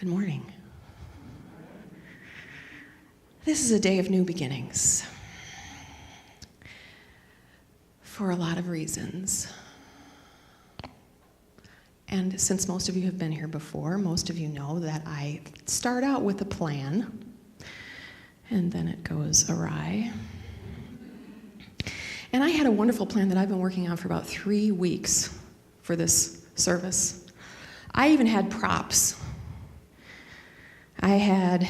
Good morning. This is a day of new beginnings for a lot of reasons. And since most of you have been here before, most of you know that I start out with a plan and then it goes awry. And I had a wonderful plan that I've been working on for about 3 weeks for this service. I even had props. I had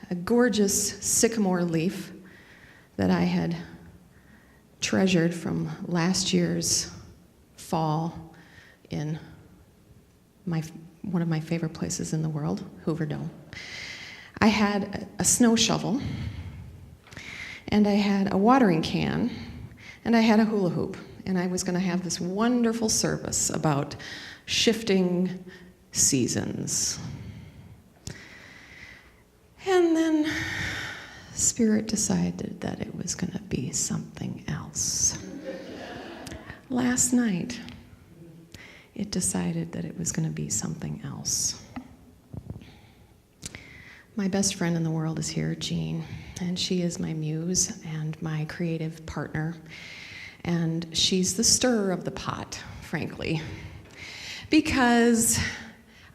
a gorgeous sycamore leaf that I had treasured from last year's fall in one of my favorite places in the world, Hoover Dome. I had a snow shovel, and I had a watering can, and I had a hula hoop, and I was going to have this wonderful service about shifting seasons. And then Spirit decided that it was going to be something else. Last night, it decided that it was going to be something else. My best friend in the world is here, Jean, and she is my muse and my creative partner. And she's the stirrer of the pot, frankly, because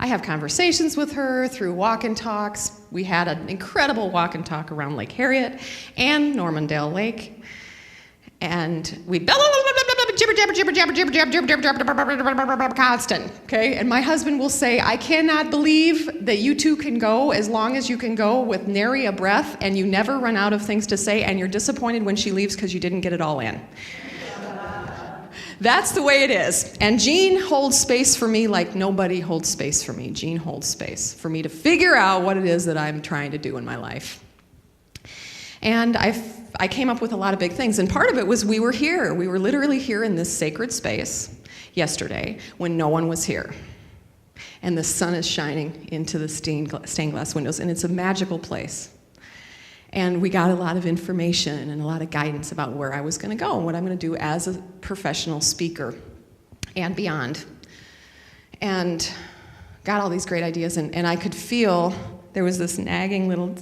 I have conversations with her through walk and talks. We had an incredible walk and talk around Lake Harriet and Normandale Lake. And we jibber jabber jibber jabber jibber jabber jibber jabber jabber constant, okay? And my husband will say, I cannot believe that you two can go as long as you can go with nary a breath, and you never run out of things to say, and you're disappointed when she leaves because you didn't get it all in. That's the way it is. And Jean holds space for me like nobody holds space for me. Jean holds space for me to figure out what it is that I'm trying to do in my life. And I came up with a lot of big things. And part of it was we were here. We were literally here in this sacred space yesterday when no one was here. And the sun is shining into the stained glass windows. And it's a magical place. And we got a lot of information and a lot of guidance about where I was going to go and what I'm going to do as a professional speaker and beyond. And got all these great ideas, and I could feel there was this nagging little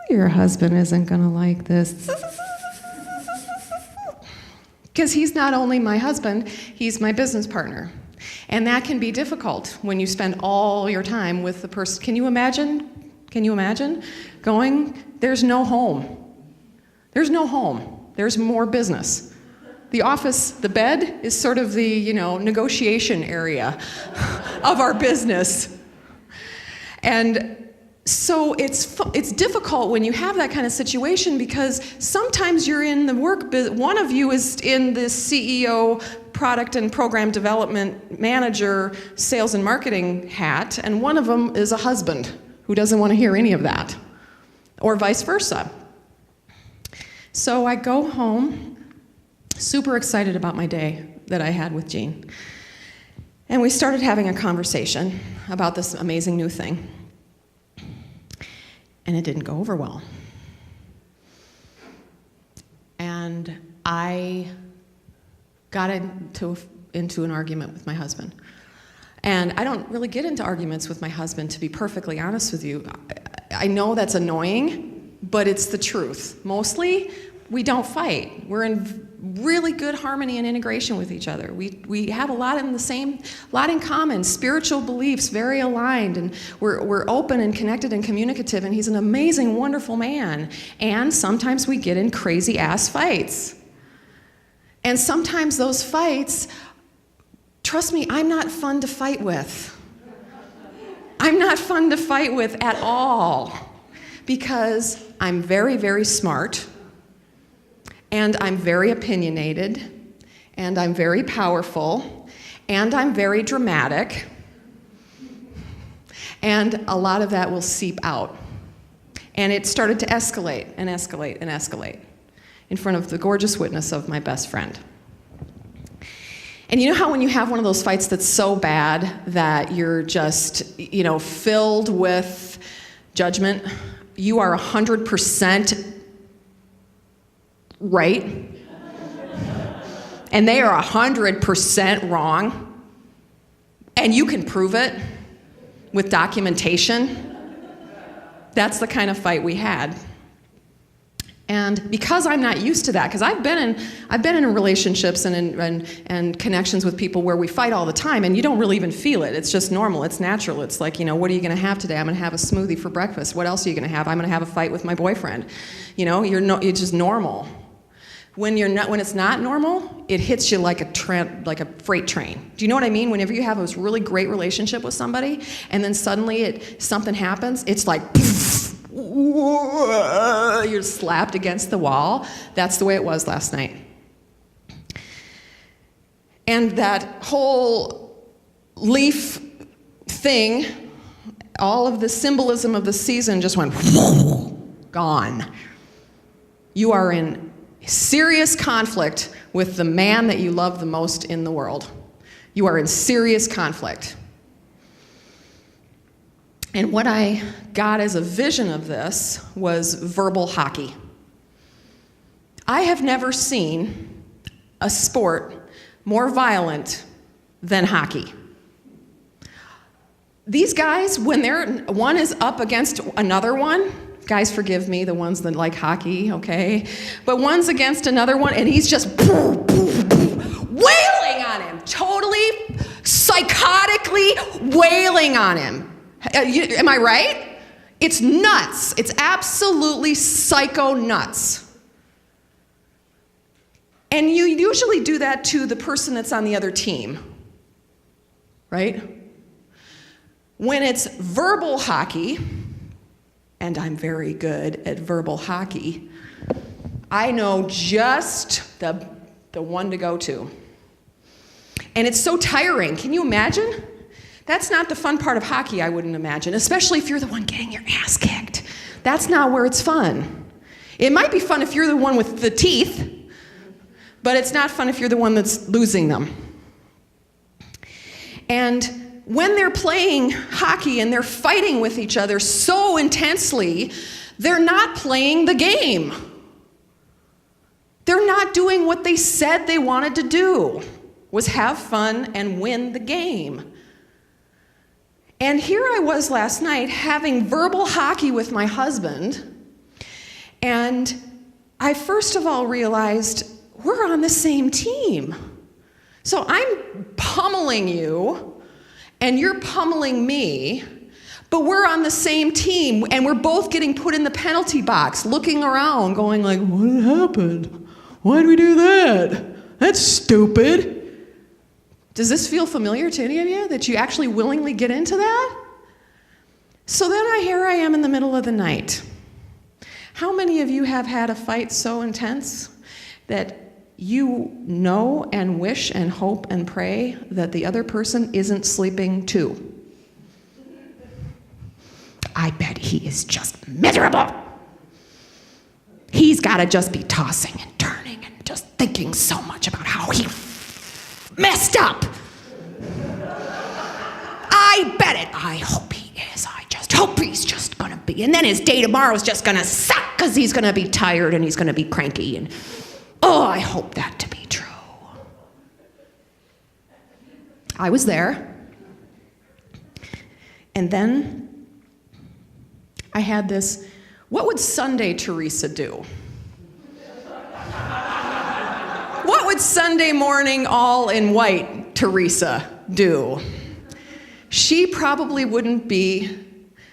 your husband isn't going to like this. Because he's not only my husband, he's my business partner. And that can be difficult when you spend all your time with the person. Can you imagine? Going, there's no home. There's no home. There's more business. The office, the bed is sort of the, negotiation area of our business. And so it's difficult when you have that kind of situation because sometimes you're in the work business. One of you is in the CEO, product and program development manager, sales and marketing hat, and one of them is a husband who doesn't want to hear any of that, or vice versa. So I go home, super excited about my day that I had with Jean. And we started having a conversation about this amazing new thing. And it didn't go over well. And I got into an argument with my husband. And I don't really get into arguments with my husband, to be perfectly honest with you. I know that's annoying, but it's the truth. Mostly, we don't fight. We're in really good harmony and integration with each other. We have a lot in common, spiritual beliefs, very aligned, and we're open and connected and communicative, and he's an amazing, wonderful man. And sometimes we get in crazy ass fights. And sometimes those fights, trust me, I'm not fun to fight with. I'm not fun to fight with at all, because I'm very, very smart, and I'm very opinionated, and I'm very powerful, and I'm very dramatic, and a lot of that will seep out. And it started to escalate and escalate and escalate in front of the gorgeous witness of my best friend. And you know how when you have one of those fights that's so bad that you're just, filled with judgment, you are 100% right, and they are 100% wrong, and you can prove it with documentation. That's the kind of fight we had. And because I'm not used to that, because I've been in relationships and connections with people where we fight all the time, and you don't really even feel it. It's just normal. It's natural. It's like, what are you going to have today? I'm going to have a smoothie for breakfast. What else are you going to have? I'm going to have a fight with my boyfriend. It's just normal. When it's not normal, it hits you like a freight train. Do you know what I mean? Whenever you have this really great relationship with somebody, and then suddenly something happens, it's like, you're slapped against the wall. That's the way it was last night. And that whole leaf thing, all of the symbolism of the season just went gone. You are in serious conflict with the man that you love the most in the world. You are in serious conflict. And what I got as a vision of this was verbal hockey. I have never seen a sport more violent than hockey. These guys, when one is up against another one, guys forgive me, the ones that like hockey, okay? But one's against another one, and he's just wailing on him, totally psychotically wailing on him. Am I right? It's nuts. It's absolutely psycho nuts. And you usually do that to the person that's on the other team, right? When it's verbal hockey, and I'm very good at verbal hockey, I know just the one to go to. And it's so tiring. Can you imagine? That's not the fun part of hockey, I wouldn't imagine, especially if you're the one getting your ass kicked. That's not where it's fun. It might be fun if you're the one with the teeth, but it's not fun if you're the one that's losing them. And when they're playing hockey and they're fighting with each other so intensely, they're not playing the game. They're not doing what they said they wanted to do, was have fun and win the game. And here I was last night having verbal hockey with my husband, and I first of all realized we're on the same team. So I'm pummeling you, and you're pummeling me, but we're on the same team, and we're both getting put in the penalty box, looking around, going like, what happened? Why'd we do that? That's stupid. Does this feel familiar to any of you, that you actually willingly get into that? So then here I am in the middle of the night. How many of you have had a fight so intense that you know and wish and hope and pray that the other person isn't sleeping too? I bet he is just miserable. He's got to just be tossing and turning and just thinking so much about how he messed up. I bet it. I hope he is. I just hope he's just gonna be. And then his day tomorrow is just gonna suck because he's gonna be tired and he's gonna be cranky. And I hope that to be true. I was there. And then I had this, what would Sunday Theresa do? What would Sunday morning all in white Theresa do? She probably wouldn't be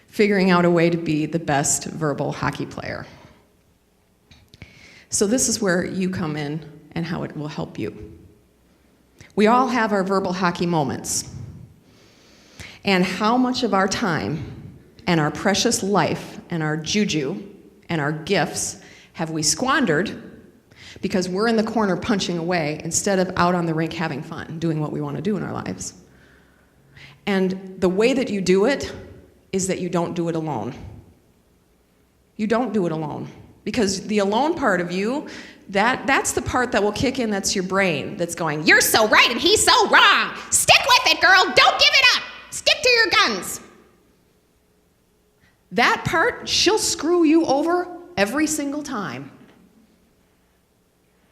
figuring out a way to be the best verbal hockey player. So this is where you come in and how it will help you. We all have our verbal hockey moments. And how much of our time and our precious life and our juju and our gifts have we squandered because we're in the corner punching away instead of out on the rink having fun, doing what we want to do in our lives. And the way that you do it is that you don't do it alone. You don't do it alone. Because the alone part of you, that's the part that will kick in, that's your brain, that's going, you're so right and he's so wrong. Stick with it, girl. Don't give it up. Stick to your guns. That part, she'll screw you over every single time.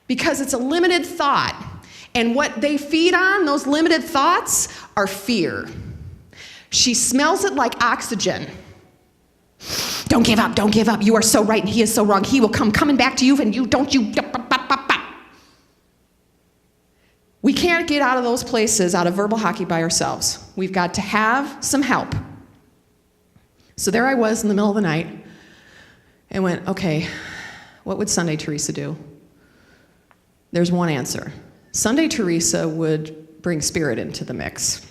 Because it's a limited thought. And what they feed on, those limited thoughts, are fear. She smells it like oxygen. Don't give up, don't give up. You are so right and he is so wrong. He will come coming back to you and you don't you. We can't get out of those places, out of verbal hockey by ourselves. We've got to have some help. So there I was in the middle of the night and went, okay, what would Sunday Theresa do? There's one answer. Sunday Theresa would bring spirit into the mix.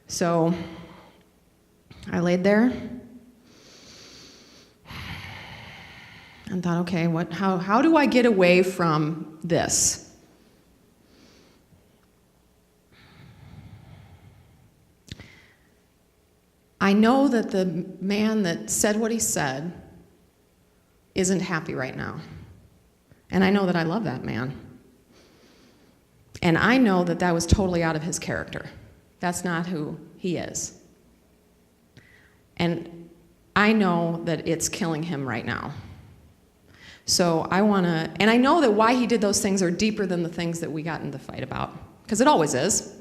So I laid there and thought, okay, how do I get away from this? I know that the man that said what he said isn't happy right now. And I know that I love that man. And I know that that was totally out of his character. That's not who he is. And I know that it's killing him right now. So I want to, and I know that why he did those things are deeper than the things that we got in the fight about, because it always is.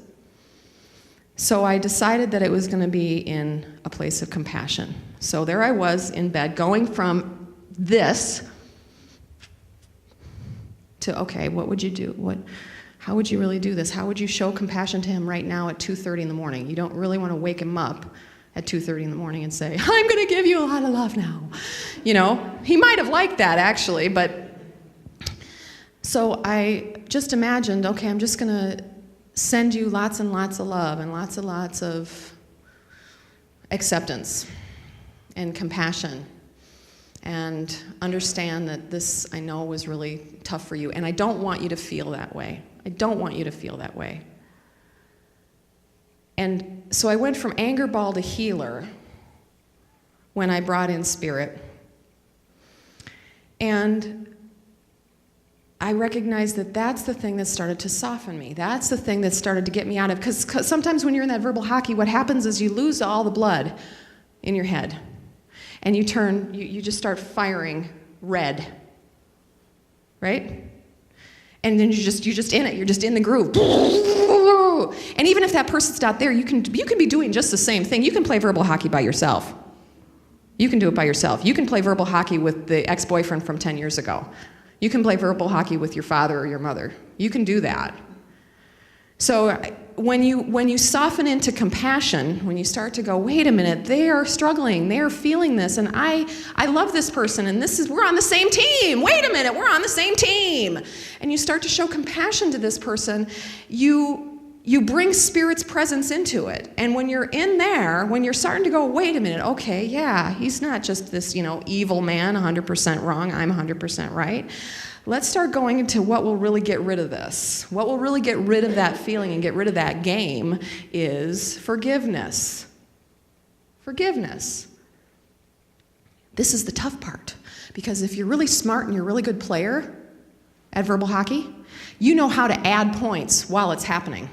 So I decided that it was going to be in a place of compassion. So there I was in bed, going from this to, okay, what would you do? How would you really do this? How would you show compassion to him right now at 2:30 in the morning? You don't really want to wake him up at 2:30 in the morning and say, I'm going to give you a lot of love now. You know, he might have liked that actually, but so I just imagined, okay, I'm just going to send you lots and lots of love and lots of acceptance and compassion and understand that this, I know, was really tough for you, and I don't want you to feel that way. I don't want you to feel that way. And so I went from anger ball to healer when I brought in spirit. And I recognized that that's the thing that started to soften me. That's the thing that started to get me out of, because sometimes when you're in that verbal hockey, what happens is you lose all the blood in your head. And you just start firing red, right? And then you're just in it. You're just in the groove. And even if that person's not there, you can be doing just the same thing. You can play verbal hockey by yourself. You can do it by yourself. You can play verbal hockey with the ex-boyfriend from 10 years ago. You can play verbal hockey with your father or your mother. You can do that. So when you soften into compassion, when you start to go, wait a minute, they are struggling, they are feeling this, and I love this person, and we're on the same team. Wait a minute, we're on the same team. And you start to show compassion to this person, you bring Spirit's presence into it. And when you're in there, when you're starting to go, wait a minute, okay, yeah, he's not just this, evil man, 100% wrong, I'm 100% right. Let's start going into what will really get rid of this. What will really get rid of that feeling and get rid of that game is forgiveness. Forgiveness. This is the tough part, because if you're really smart and you're a really good player at verbal hockey, you know how to add points while it's happening.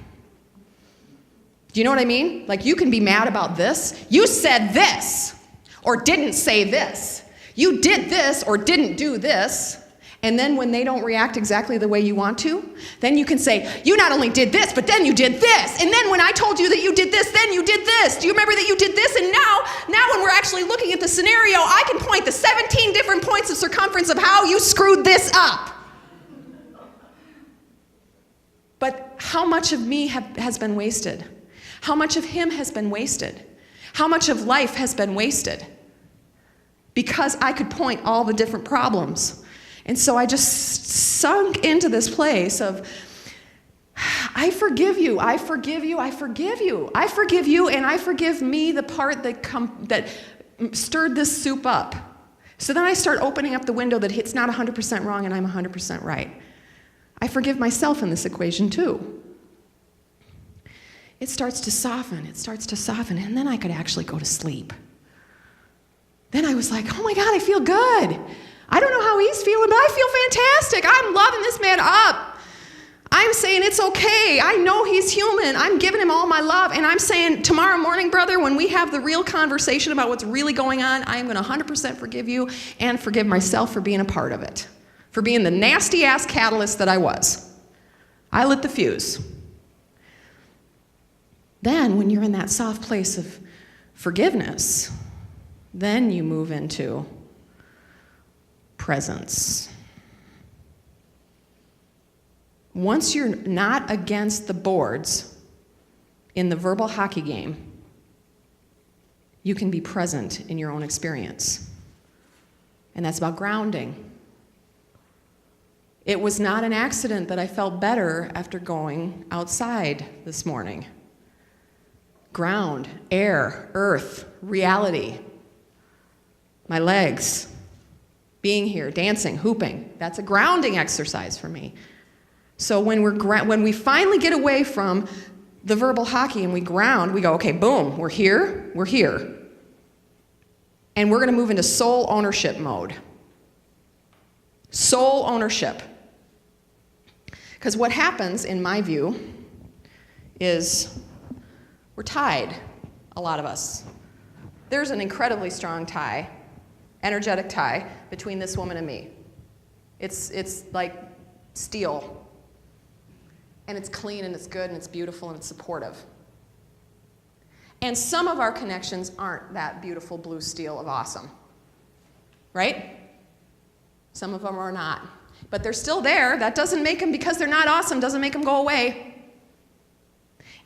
Do you know what I mean? Like, you can be mad about this. You said this, or didn't say this. You did this, or didn't do this. And then when they don't react exactly the way you want to, then you can say, you not only did this, but then you did this. And then when I told you that you did this, then you did this. Do you remember that you did this? And now when we're actually looking at the scenario, I can point to 17 different points of circumference of how you screwed this up. But how much of me has been wasted? How much of him has been wasted? How much of life has been wasted? Because I could point all the different problems. And so I just sunk into this place of, I forgive you, I forgive you, I forgive you. I forgive you, and I forgive me, the part that stirred this soup up. So then I start opening up the window that it's not 100% wrong and I'm 100% right. I forgive myself in this equation too. It starts to soften, and then I could actually go to sleep. Then I was like, oh my God, I feel good. I don't know how he's feeling, but I feel fantastic. I'm loving this man up. I'm saying it's okay. I know he's human. I'm giving him all my love. And I'm saying tomorrow morning, brother, when we have the real conversation about what's really going on, I am going to 100% forgive you and forgive myself for being a part of it. for being the nasty-ass catalyst that I was. I lit the fuse. Then, when you're in that soft place of forgiveness, then you move into presence. Once you're not against the boards in the verbal hockey game, you can be present in your own experience. And that's about grounding. It was not an accident that I felt better after going outside this morning. Ground, air, earth, reality. My legs, being here, dancing, hooping. That's a grounding exercise for me. So when we finally get away from the verbal hockey and we ground, we go, okay, boom, we're here. And we're going to move into soul ownership mode. Soul ownership. Because what happens, in my view, is we're tied, a lot of us. There's an incredibly strong tie, energetic tie, between this woman and me. It's like steel. And it's clean, and it's good, and it's beautiful, and it's supportive. And some of our connections aren't that beautiful blue steel of awesome. Right? Some of them are not. But they're still there. That doesn't make them, because they're not awesome, doesn't make them go away.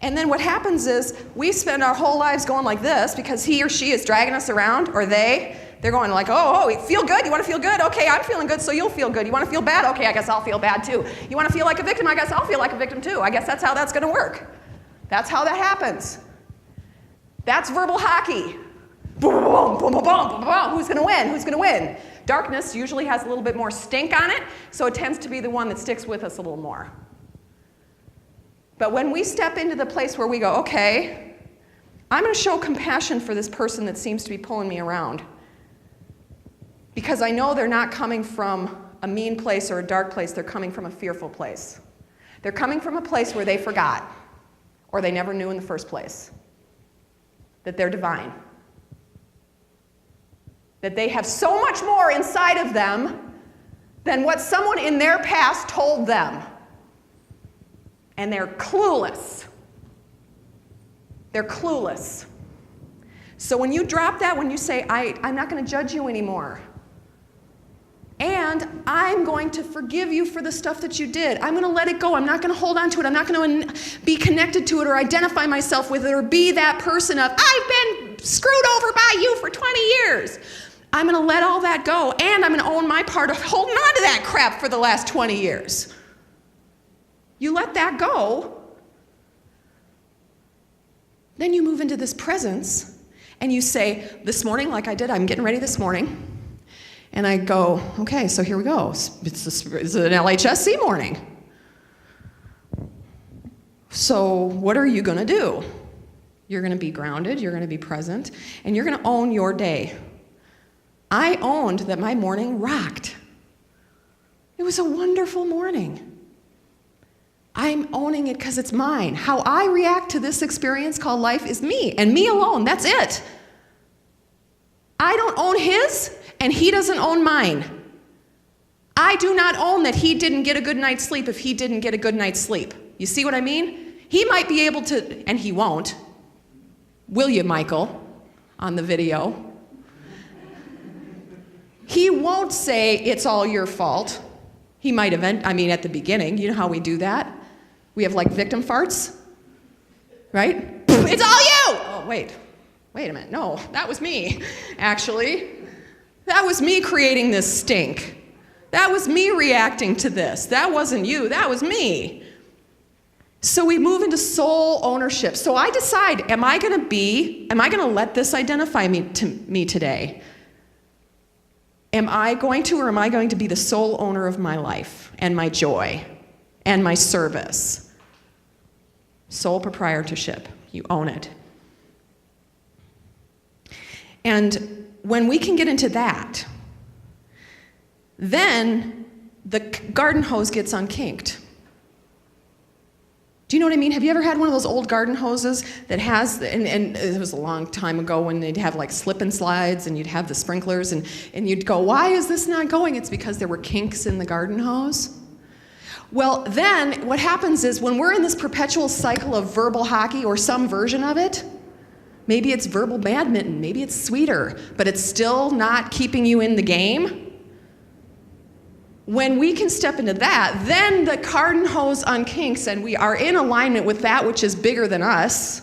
And then what happens is we spend our whole lives going like this because he or she is dragging us around, or they're going like, oh, feel good? You want to feel good? Okay, I'm feeling good, so you'll feel good. You want to feel bad? Okay, I guess I'll feel bad too. You want to feel like a victim? I guess I'll feel like a victim too. I guess that's how that's going to work. That's how that happens. That's verbal hockey. Boom, boom, boom, boom, boom, boom, boom. Who's going to win? Who's going to win? Darkness usually has a little bit more stink on it, so it tends to be the one that sticks with us a little more. But when we step into the place where we go, okay, I'm going to show compassion for this person that seems to be pulling me around. Because I know they're not coming from a mean place or a dark place, they're coming from a fearful place. They're coming from a place where they forgot, or they never knew in the first place, that they're divine. That they have so much more inside of them than what someone in their past told them. And they're clueless. They're clueless. So when you drop that, when you say, I'm not going to judge you anymore, and I'm going to forgive you for the stuff that you did. I'm going to let it go. I'm not going to hold on to it. I'm not going to be connected to it or identify myself with it or be that person of, I've been screwed over by you for 20 years. I'm going to let all that go, and I'm going to own my part of holding on to that crap for the last 20 years. You let that go, then you move into this presence, and you say, this morning, like I did, I'm getting ready this morning. And I go, okay, so here we go. It's an LHSC morning. So what are you going to do? You're going to be grounded, you're going to be present, and you're going to own your day. I owned that my morning rocked. It was a wonderful morning. I'm owning it because it's mine. How I react to this experience called life is me, and me alone. That's it. I don't own his, and he doesn't own mine. I do not own that he didn't get a good night's sleep if he didn't get a good night's sleep. You see what I mean? He might be able to, and he won't. Will you, Michael, on the video? He won't say, it's all your fault. He might at the beginning, you know how we do that? We have like victim farts, right? It's all you! Oh, wait a minute. No, that was me, actually. That was me creating this stink. That was me reacting to this. That wasn't you, that was me. So we move into soul ownership. So I decide, am I going to let this identify me today? Am I going to be the sole owner of my life and my joy and my service? Sole proprietorship. You own it. And when we can get into that, then the garden hose gets unkinked. Do you know what I mean? Have you ever had one of those old garden hoses that has, and it was a long time ago when they'd have like slip and slides and you'd have the sprinklers and you'd go, why is this not going? It's because there were kinks in the garden hose. Well, then what happens is when we're in this perpetual cycle of verbal hockey or some version of it, maybe it's verbal badminton, maybe it's sweeter, but it's still not keeping you in the game. When we can step into that, then the garden hose unkinks and we are in alignment with that which is bigger than us,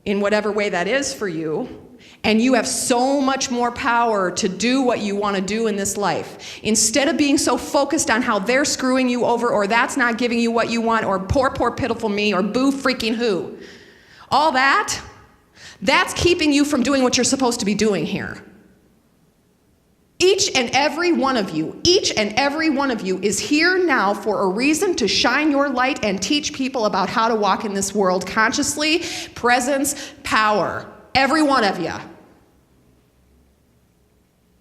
in whatever way that is for you, and you have so much more power to do what you want to do in this life. Instead of being so focused on how they're screwing you over, or that's not giving you what you want, or poor, poor, pitiful me, or boo freaking who. All that's keeping you from doing what you're supposed to be doing here. Each and every one of you is here now for a reason to shine your light and teach people about how to walk in this world consciously, presence, power. Every one of you.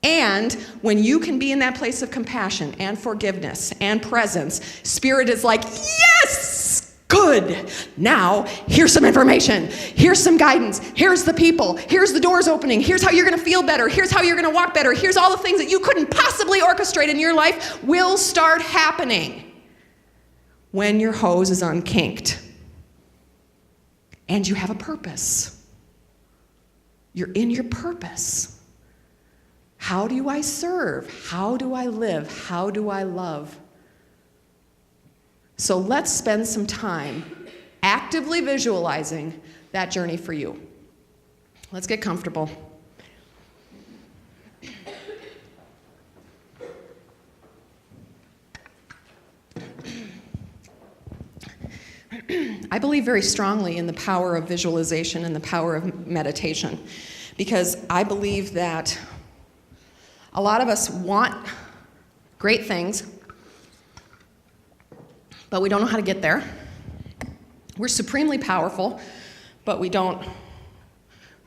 And when you can be in that place of compassion and forgiveness and presence, Spirit is like, yes! Good. Now, here's some information. Here's some guidance. Here's the people. Here's the doors opening. Here's how you're going to feel better. Here's how you're going to walk better. Here's all the things that you couldn't possibly orchestrate in your life will start happening when your hose is unkinked. And you have a purpose. You're in your purpose. How do I serve? How do I live? How do I love? So let's spend some time actively visualizing that journey for you. Let's get comfortable. I believe very strongly in the power of visualization and the power of meditation, because I believe that a lot of us want great things, but we don't know how to get there. We're supremely powerful, but we don't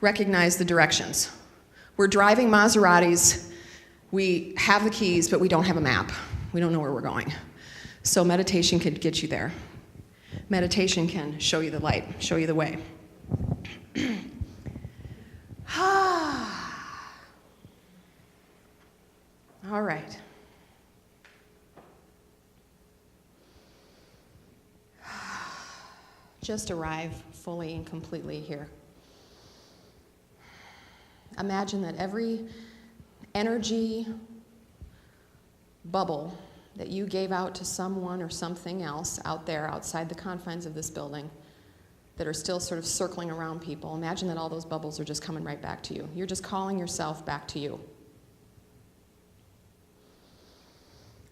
recognize the directions. We're driving Maseratis, we have the keys, but we don't have a map. We don't know where we're going. So meditation can get you there. Meditation can show you the light, show you the way. All right. Just arrive fully and completely here. Imagine that every energy bubble that you gave out to someone or something else out there outside the confines of this building that are still sort of circling around people, imagine that all those bubbles are just coming right back to you. You're just calling yourself back to you.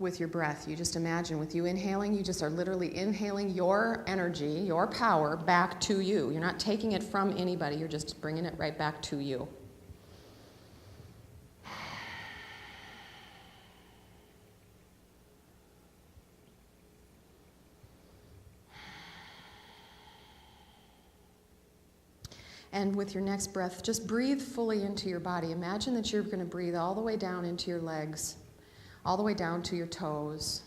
With your breath, you just imagine with you inhaling, you just are literally inhaling your energy, your power back to you. You're not taking it from anybody, you're just bringing it right back to you. And with your next breath, just breathe fully into your body. Imagine that you're going to breathe all the way down into your legs, all the way down to your toes.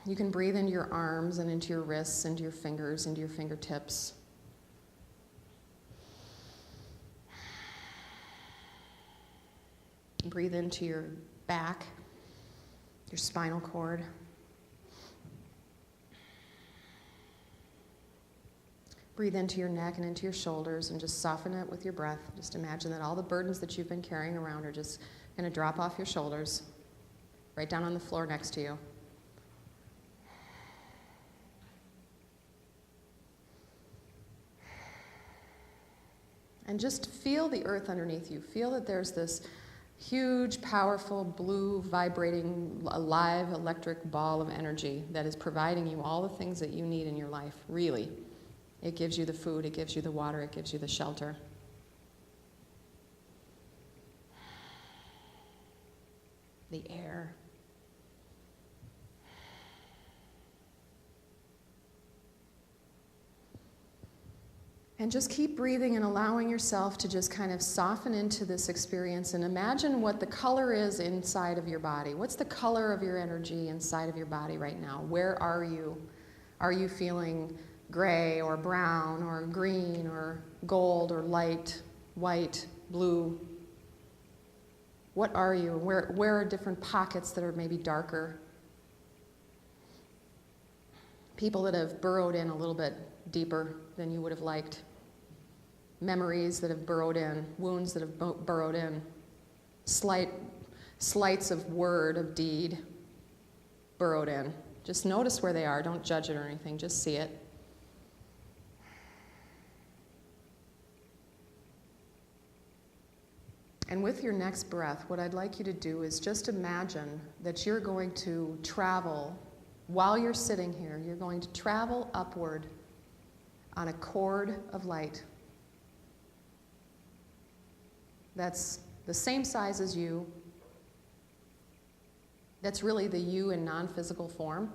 You can breathe into your arms and into your wrists, into your fingers, into your fingertips. Breathe into your back, your spinal cord. Breathe into your neck and into your shoulders and just soften it with your breath. Just imagine that all the burdens that you've been carrying around are just going to drop off your shoulders, right down on the floor next to you. And just feel the earth underneath you. Feel that there's this huge, powerful, blue, vibrating, alive, electric ball of energy that is providing you all the things that you need in your life, really. It gives you the food, it gives you the water, it gives you the shelter. The air. And just keep breathing and allowing yourself to just kind of soften into this experience and imagine what the color is inside of your body. What's the color of your energy inside of your body right now? Where are you? Are you feeling gray or brown or green or gold or light, white, blue? What are you? Where are different pockets that are maybe darker? People that have burrowed in a little bit deeper than you would have liked. Memories that have burrowed in, wounds that have burrowed in, slights of word, of deed, burrowed in. Just notice where they are. Don't judge it or anything. Just see it. And with your next breath, what I'd like you to do is just imagine that you're going to travel, while you're sitting here, you're going to travel upward on a cord of light. That's the same size as you. That's really the you in non-physical form.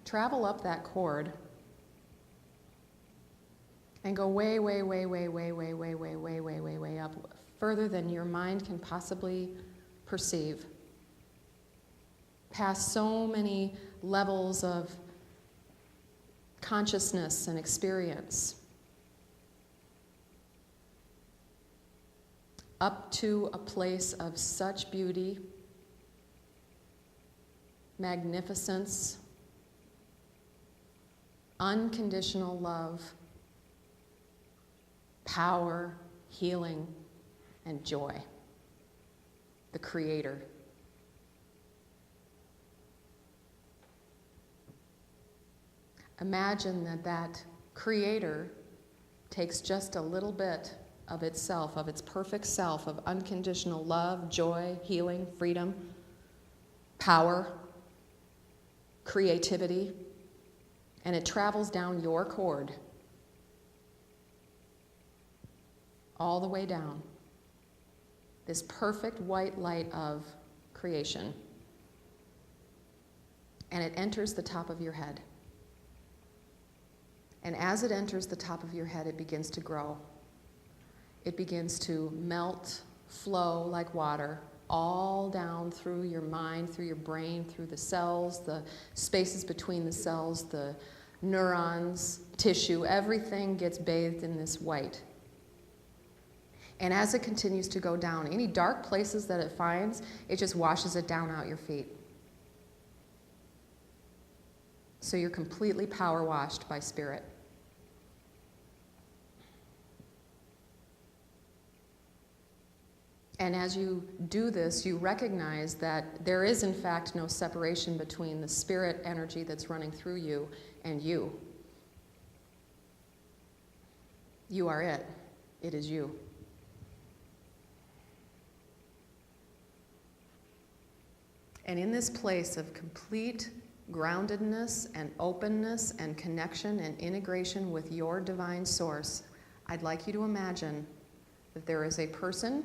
Travel up that cord and go way, way, way, way, way, way, way, way, way, way, way, way up, further than your mind can possibly perceive. Past so many levels of consciousness and experience. Up to a place of such beauty, magnificence, unconditional love, power, healing, and joy. The Creator. Imagine that Creator takes just a little bit of itself, of its perfect self, of unconditional love, joy, healing, freedom, power, creativity, and it travels down your cord, all the way down, this perfect white light of creation, and it enters the top of your head. And as it enters the top of your head, it begins to grow. It begins to melt, flow like water, all down through your mind, through your brain, through the cells, the spaces between the cells, the neurons, tissue, everything gets bathed in this white. And as it continues to go down, any dark places that it finds, it just washes it down out your feet. So you're completely power washed by Spirit. And as you do this, you recognize that there is, in fact, no separation between the spirit energy that's running through you and you. You are it. It is you. And in this place of complete groundedness and openness and connection and integration with your divine source, I'd like you to imagine that there is a person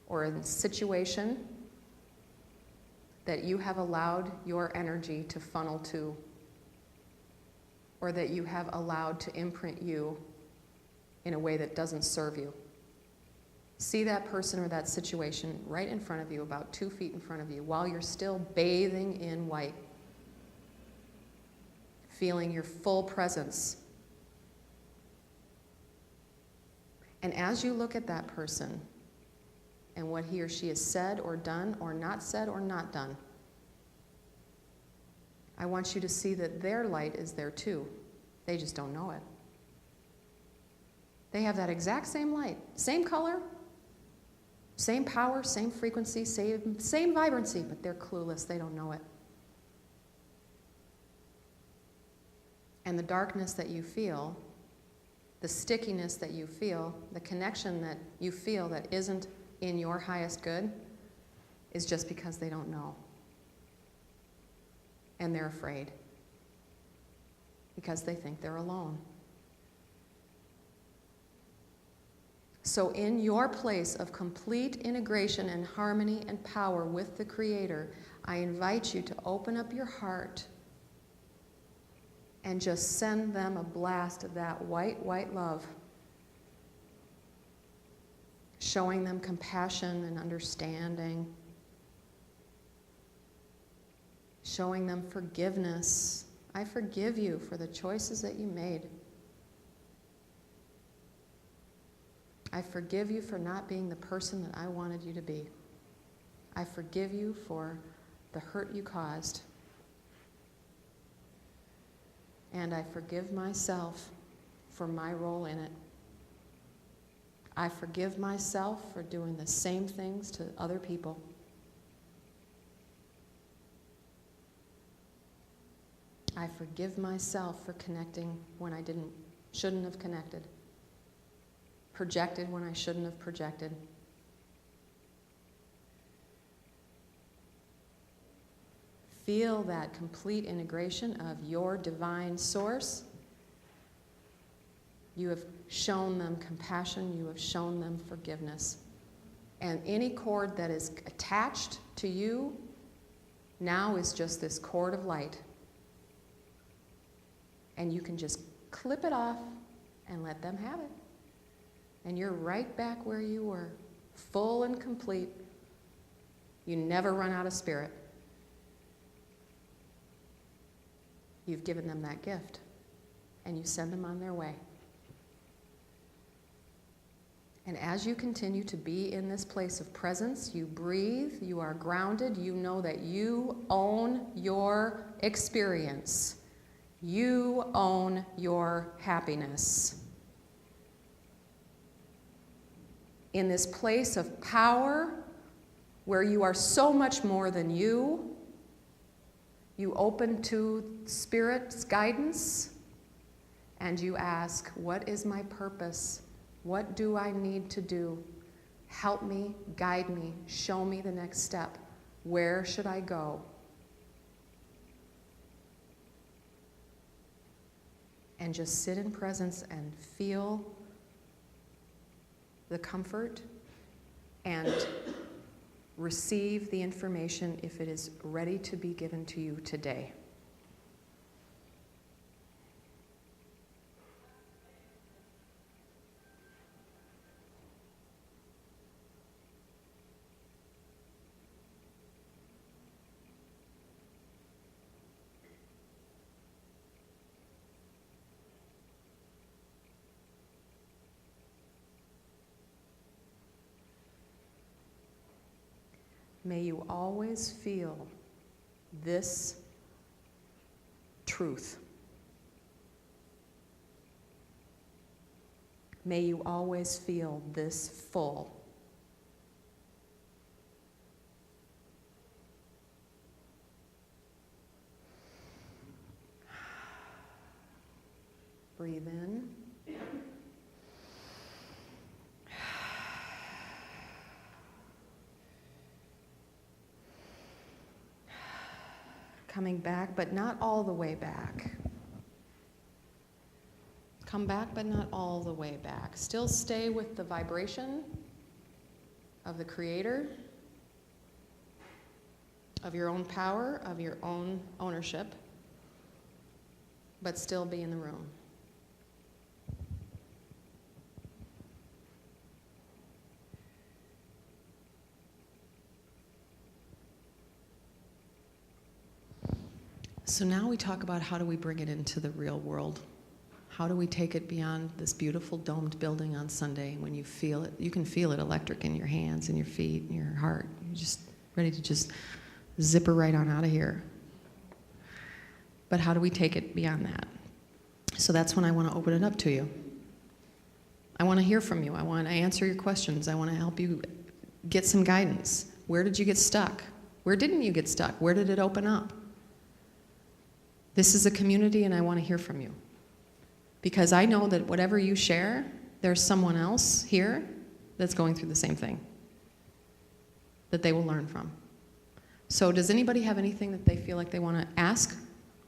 or a situation that you have allowed your energy to funnel to, or that you have allowed to imprint you in a way that doesn't serve you. See that person or that situation right in front of you, about 2 feet in front of you, while you're still bathing in white, feeling your full presence. And as you look at that person, and what he or she has said or done or not said or not done, I want you to see that their light is there too. They just don't know it. They have that exact same light, same color, same power, same frequency, same vibrancy, but they're clueless. They don't know it. And the darkness that you feel, the stickiness that you feel, the connection that you feel that isn't in your highest good is just because they don't know. And they're afraid because they think they're alone. So in your place of complete integration and harmony and power with the Creator, I invite you to open up your heart and just send them a blast of that white, white love. Showing them compassion and understanding. Showing them forgiveness. I forgive you for the choices that you made. I forgive you for not being the person that I wanted you to be. I forgive you for the hurt you caused. And I forgive myself for my role in it. I forgive myself for doing the same things to other people. I forgive myself for connecting when I shouldn't have connected. Projected when I shouldn't have projected. Feel that complete integration of your divine source. You have shown them compassion. You have shown them forgiveness. And any cord that is attached to you now is just this cord of light. And you can just clip it off and let them have it. And you're right back where you were, full and complete. You never run out of spirit. You've given them that gift, and you send them on their way. And as you continue to be in this place of presence, you breathe, you are grounded, you know that you own your experience. You own your happiness. In this place of power, where you are so much more than you open to Spirit's guidance, and you ask, what is my purpose? What do I need to do? Help me, guide me, show me the next step. Where should I go? And just sit in presence and feel the comfort and receive the information if it is ready to be given to you today. May you always feel this truth. May you always feel this full. Breathe in. Coming back, but not all the way back. Come back, but not all the way back. Still stay with the vibration of the Creator, of your own power, of your own ownership, but still be in the room. So now we talk about how do we bring it into the real world? How do we take it beyond this beautiful domed building on Sunday when you feel it? You can feel it electric in your hands and your feet and your heart. You're just ready to just zipper right on out of here. But how do we take it beyond that? So that's when I want to open it up to you. I want to hear from you. I want to answer your questions. I want to help you get some guidance. Where did you get stuck? Where didn't you get stuck? Where did it open up? This is a community, and I want to hear from you. Because I know that whatever you share, there's someone else here that's going through the same thing that they will learn from. So does anybody have anything that they feel like they want to ask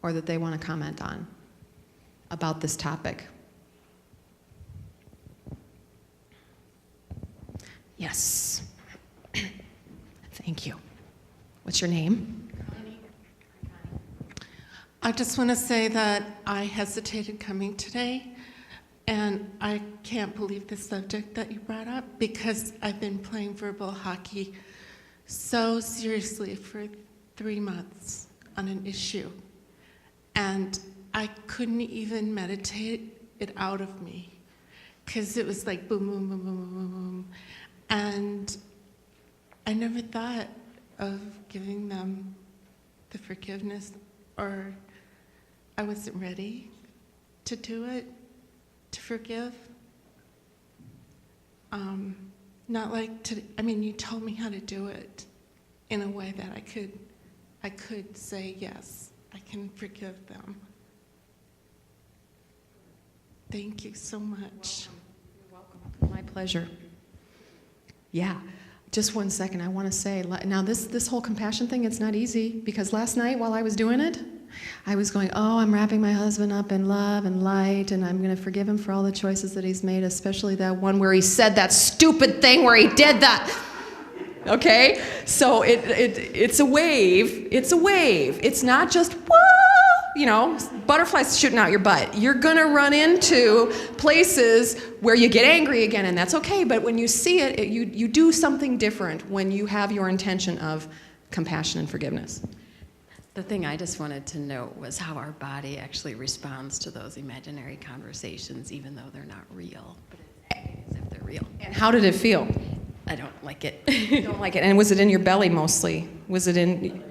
or that they want to comment on about this topic? Yes. Thank you. What's your name? I just want to say that I hesitated coming today, and I can't believe the subject that you brought up because I've been playing verbal hockey so seriously for 3 months on an issue, and I couldn't even meditate it out of me because it was like boom, boom, boom, boom, boom, boom, boom, and I never thought of giving them the forgiveness, or I wasn't ready to do it, to forgive. Not like to, I mean, you told me how to do it in a way that I could say, yes, I can forgive them. Thank you so much. You're welcome. My pleasure. Yeah. Just one second. I want to say, now this whole compassion thing, it's not easy, because last night while I was doing it, I was going, oh, I'm wrapping my husband up in love and light, and I'm going to forgive him for all the choices that he's made, especially that one where he said that stupid thing where he did that. Okay? So it's a wave. It's a wave. It's not just, whoa, butterflies shooting out your butt. You're going to run into places where you get angry again, and that's okay. But when you see it, you do something different when you have your intention of compassion and forgiveness. The thing I just wanted to note was how our body actually responds to those imaginary conversations, even though they're not real, but it's acting as if they're real. And how did it feel? I don't like it. You don't like it. And was it in your belly mostly? Was it in...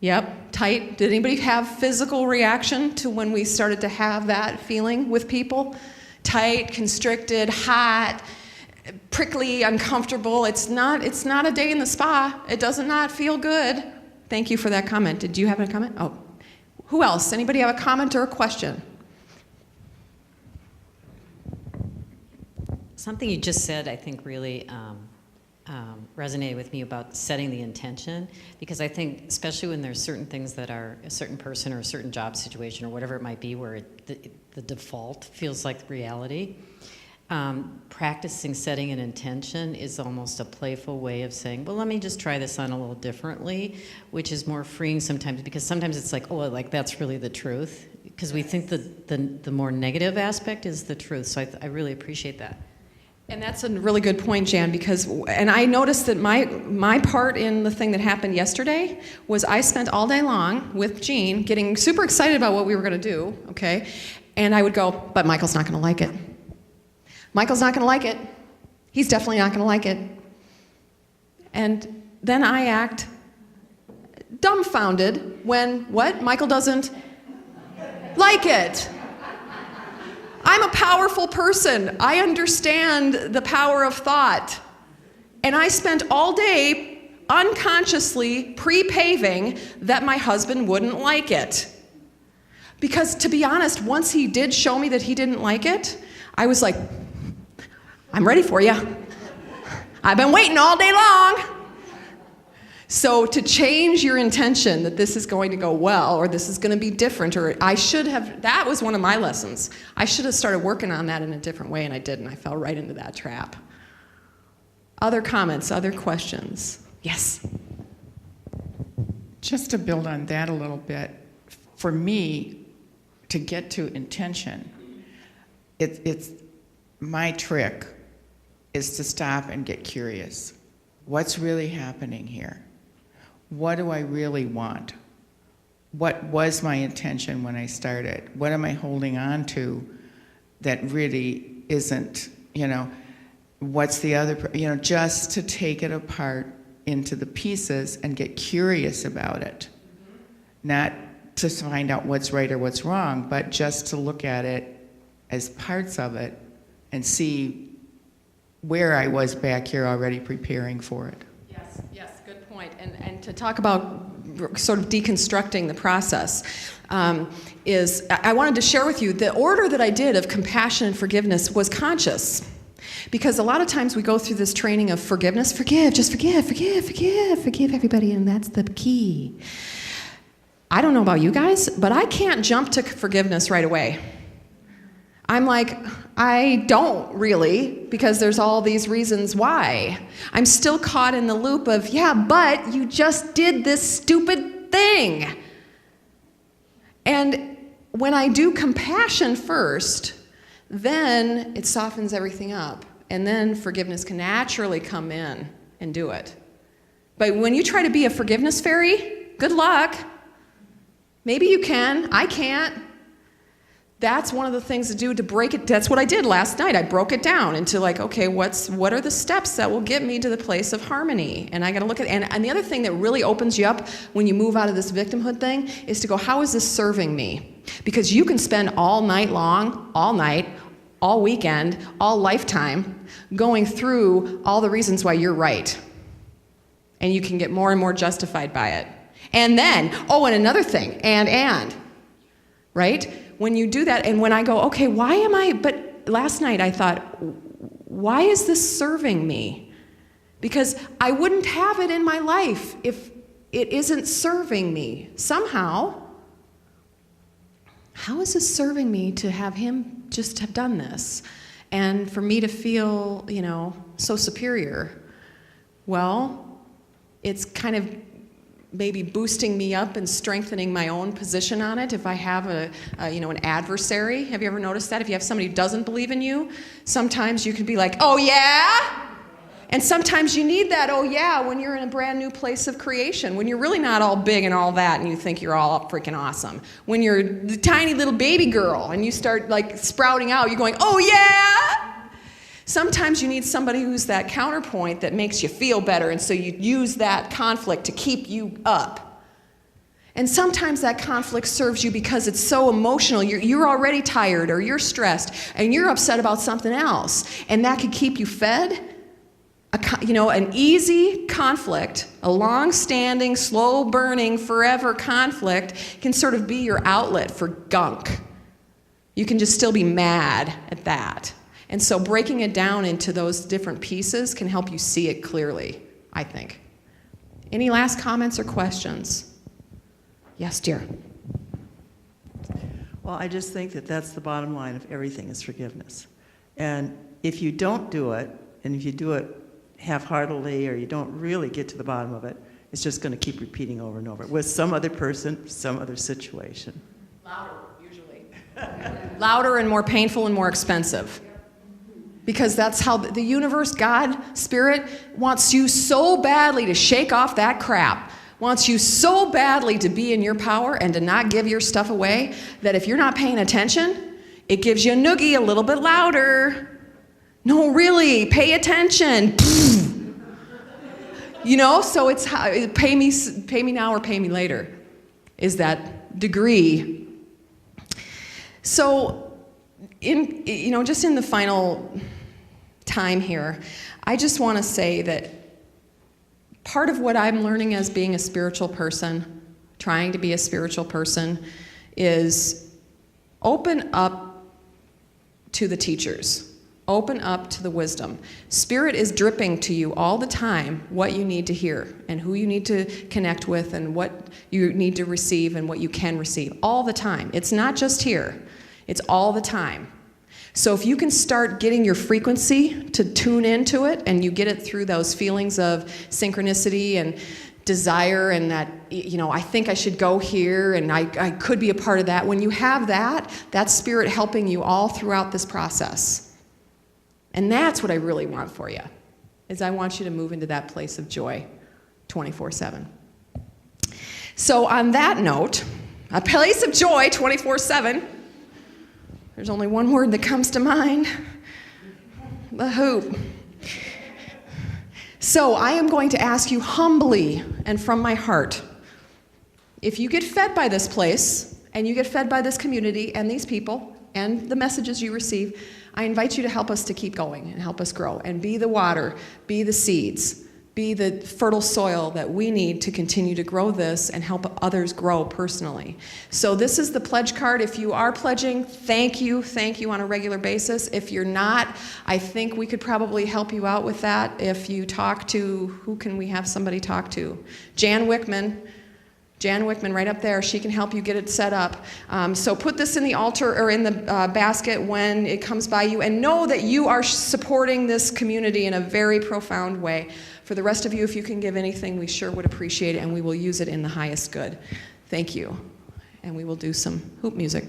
Yep, tight. Did anybody have physical reaction to when we started to have that feeling with people? Tight, constricted, hot, prickly, uncomfortable. It's not a day in the spa. It does not feel good. Thank you for that comment. Did you have a comment? Oh, who else? Anybody have a comment or a question? Something you just said, I think, really resonated with me about setting the intention, because I think, especially when there's certain things that are a certain person or a certain job situation or whatever it might be, where the default feels like reality, practicing setting an intention is almost a playful way of saying, well, let me just try this on a little differently, which is more freeing sometimes, because sometimes it's like, oh, like that's really the truth, because we think the more negative aspect is the truth. So I really appreciate that. And that's a really good point, Jan, and I noticed that my part in the thing that happened yesterday was I spent all day long with Jean getting super excited about what we were going to do, okay? And I would go, but Michael's not going to like it. Michael's not going to like it. He's definitely not going to like it. And then I act dumbfounded when, what? Michael doesn't like it. I'm a powerful person. I understand the power of thought. And I spent all day unconsciously pre-paving that my husband wouldn't like it. Because to be honest, once he did show me that he didn't like it, I was like, I'm ready for you. I've been waiting all day long. So to change your intention that this is going to go well, or this is going to be different, or that was one of my lessons. I should have started working on that in a different way, and I didn't. I fell right into that trap. Other comments, other questions? Yes? Just to build on that a little bit, for me, to get to intention, it's my trick is to stop and get curious. What's really happening here? What do I really want? What was my intention when I started? What am I holding on to that really isn't, what's the other, just to take it apart into the pieces and get curious about it. Not to find out what's right or what's wrong, but just to look at it as parts of it and see where I was back here already preparing for it. Yes, good point. And to talk about sort of deconstructing the process is, I wanted to share with you, the order that I did of compassion and forgiveness was conscious. Because a lot of times we go through this training of forgiveness, just forgive everybody, and that's the key. I don't know about you guys, but I can't jump to forgiveness right away. I'm like, I don't really, because there's all these reasons why. I'm still caught in the loop of, yeah, but you just did this stupid thing. And when I do compassion first, then it softens everything up. And then forgiveness can naturally come in and do it. But when you try to be a forgiveness fairy, good luck. Maybe you can, I can't. That's one of the things to do to break it. That's what I did last night. I broke it down into like, okay, what are the steps that will get me to the place of harmony? And I got to look at, and the other thing that really opens you up when you move out of this victimhood thing is to go, how is this serving me? Because you can spend all night long, all night, all weekend, all lifetime going through all the reasons why you're right. And you can get more and more justified by it. And then, and another thing, and, right? When you do that, and when I go, okay, but last night I thought, why is this serving me? Because I wouldn't have it in my life if it isn't serving me. Somehow, how is this serving me to have him just have done this? And for me to feel, so superior? Well, it's kind of maybe boosting me up and strengthening my own position on it. If I have an adversary, have you ever noticed that? If you have somebody who doesn't believe in you, sometimes you can be like, oh yeah? And sometimes you need that, oh yeah, when you're in a brand new place of creation, when you're really not all big and all that and you think you're all freaking awesome. When you're the tiny little baby girl and you start like sprouting out, you're going, oh yeah? Sometimes you need somebody who's that counterpoint that makes you feel better, and so you use that conflict to keep you up. And sometimes that conflict serves you because it's so emotional. You're already tired or you're stressed and you're upset about something else, and that could keep you fed. An easy conflict, a long-standing, slow-burning, forever conflict can sort of be your outlet for gunk. You can just still be mad at that. And so breaking it down into those different pieces can help you see it clearly, I think. Any last comments or questions? Yes, dear. Well, I just think that that's the bottom line of everything is forgiveness. And if you don't do it, and if you do it half-heartedly or you don't really get to the bottom of it, it's just going to keep repeating over and over with some other person, some other situation. Louder, usually. Louder and more painful and more expensive. Because that's how the universe, God, Spirit, wants you so badly to shake off that crap. Wants you so badly to be in your power and to not give your stuff away that if you're not paying attention, it gives you a noogie a little bit louder. No, really, pay attention. So it's pay me now or pay me later is that degree. So just in the final time here, I just want to say that part of what I'm learning as being a spiritual person, trying to be a spiritual person, is open up to the teachers. Open up to the wisdom. Spirit is dripping to you all the time what you need to hear and who you need to connect with and what you need to receive and what you can receive all the time. It's not just here. It's all the time. So if you can start getting your frequency to tune into it and you get it through those feelings of synchronicity and desire and that, I think I should go here and I could be a part of that. When you have that, that's Spirit helping you all throughout this process. And that's what I really want for you, is I want you to move into that place of joy 24/7. So on that note, a place of joy 24/7, there's only one word that comes to mind, the hoop. So I am going to ask you humbly and from my heart, if you get fed by this place, and you get fed by this community and these people, and the messages you receive, I invite you to help us to keep going and help us grow and be the water, be the seeds, be the fertile soil that we need to continue to grow this and help others grow personally. So this is the pledge card. If you are pledging, thank you on a regular basis. If you're not, I think we could probably help you out with that. If you talk to, who can we have somebody talk to? Jan Wickman Jan Wickman right up there, she can help you get it set up. So put this in the altar or in the basket when it comes by you, and know that you are supporting this community in a very profound way. For the rest of you, if you can give anything, we sure would appreciate it, and we will use it in the highest good. Thank you. And we will do some hoop music.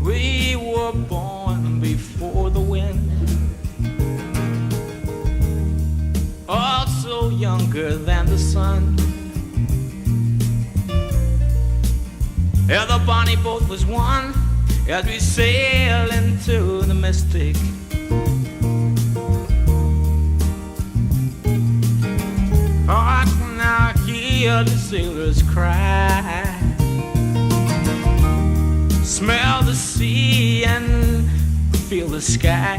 We were born before the wind, also younger than the sun. Yeah, the bonnie boat was one as we sail into the mystic. Hark now, hear the sailors cry. Smell the sea and feel the sky.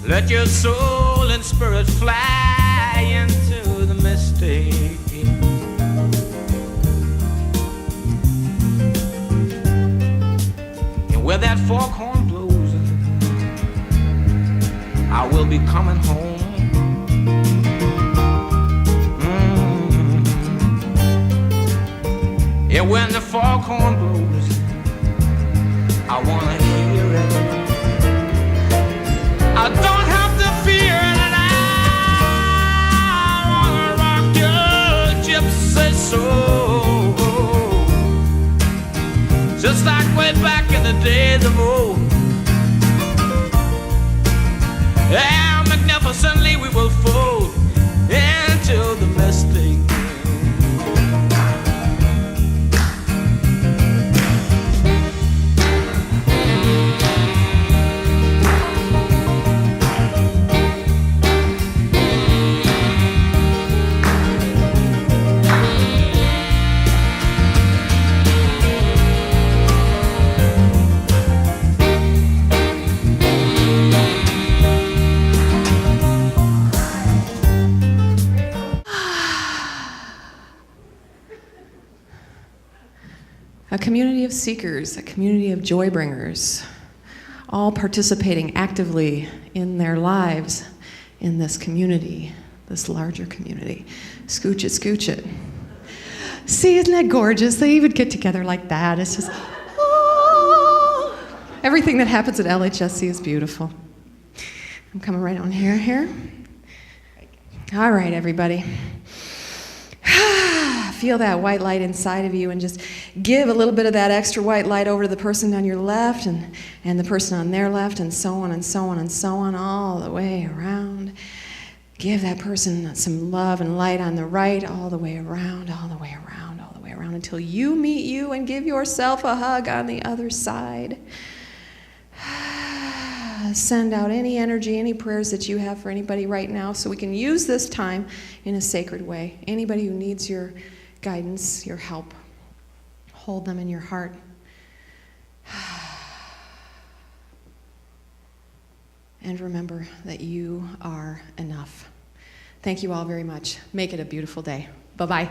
Let your soul and spirit fly into the mystic. And where that foghorn blows, I will be coming home. Yeah, when the foghorn blows, I wanna hear it. I don't have to fear it, and I wanna rock your gypsy soul, just like way back in the days of old. Yeah, magnificently we will fold into the mystic. A community of seekers, a community of joy bringers, all participating actively in their lives in this community, this larger community. Scooch it, scooch it. See, isn't that gorgeous? They even get together like that. It's just, oh. Everything that happens at LHSC is beautiful. I'm coming right on here. All right, everybody. Feel that white light inside of you and just give a little bit of that extra white light over to the person on your left and the person on their left, and so on and so on and so on, all the way around. Give that person some love and light on the right, all the way around, all the way around, all the way around, until you meet you, and give yourself a hug on the other side. Send out any energy, any prayers that you have for anybody right now, so we can use this time in a sacred way. Anybody who needs your guidance, your help, hold them in your heart. And remember that you are enough. Thank you all very much. Make it a beautiful day. Bye-bye.